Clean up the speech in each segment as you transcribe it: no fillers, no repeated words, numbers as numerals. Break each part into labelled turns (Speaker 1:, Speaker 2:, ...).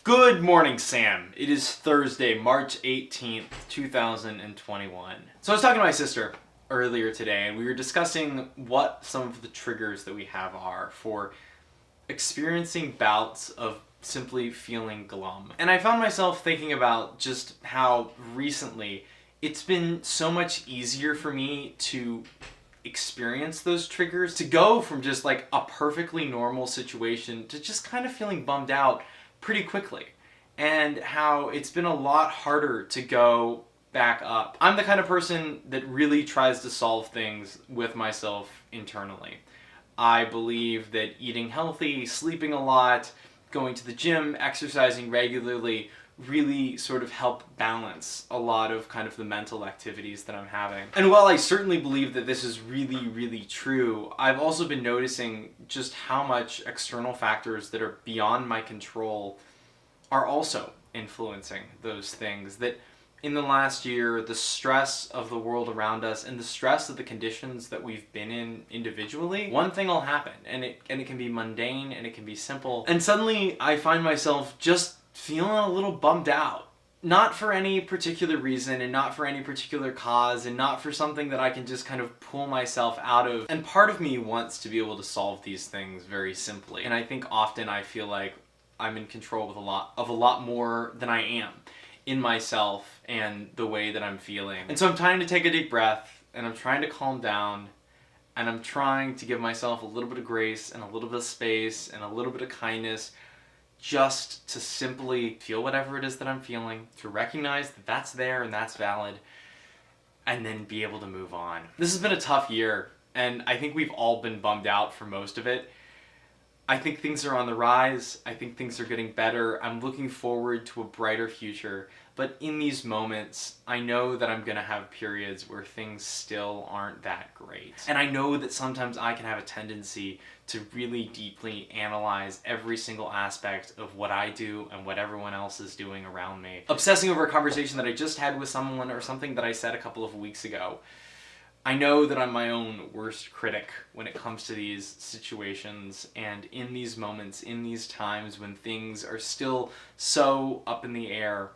Speaker 1: Good morning, Sam. It is Thursday, March 18th, 2021. So I was talking to my sister earlier today, and we were discussing what some of the triggers that we have are for experiencing bouts of simply feeling glum. And I found myself thinking about just how recently it's been so much easier for me to experience those triggers, to go from just like a perfectly normal situation to just kind of feeling bummed out pretty quickly, and how it's been a lot harder to go back up. I'm the kind of person that really tries to solve things with myself internally. I believe that eating healthy, sleeping a lot, going to the gym, exercising regularly really sort of help balance a lot of kind of the mental activities that I'm having. And while I certainly believe that this is really true, I've also been noticing just how much external factors that are beyond my control are also influencing those things. That in the last year, the stress of the world around us and the stress of the conditions that we've been in individually, one thing will happen, and it can be mundane and it can be simple, and suddenly I find myself just feeling a little bummed out. Not for any particular reason, and not for any particular cause, and not for something that I can just kind of pull myself out of. And part of me wants to be able to solve these things very simply. And I think often I feel like I'm in control with a lot more than I am in myself and the way that I'm feeling. And so I'm trying to take a deep breath, and I'm trying to calm down, and I'm trying to give myself a little bit of grace and a little bit of space and a little bit of kindness, just to simply feel whatever it is that I'm feeling, to recognize that that's there and that's valid, and then be able to move on. This has been a tough year, and I think we've all been bummed out for most of it. I think things are on the rise. I think things are getting better. I'm looking forward to a brighter future. But in these moments, I know that I'm gonna have periods where things still aren't that great. And I know that sometimes I can have a tendency to really deeply analyze every single aspect of what I do and what everyone else is doing around me. Obsessing over a conversation that I just had with someone or something that I said a couple of weeks ago. I know that I'm my own worst critic when it comes to these situations, and in these moments, in these times when things are still so up in the air,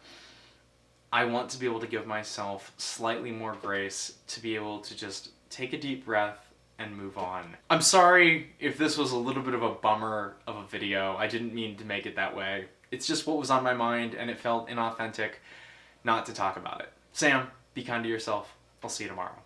Speaker 1: I want to be able to give myself slightly more grace, to be able to just take a deep breath and move on. I'm sorry if this was a little bit of a bummer of a video. I didn't mean to make it that way. It's just what was on my mind, and it felt inauthentic not to talk about it. Sam, be kind to yourself. I'll see you tomorrow.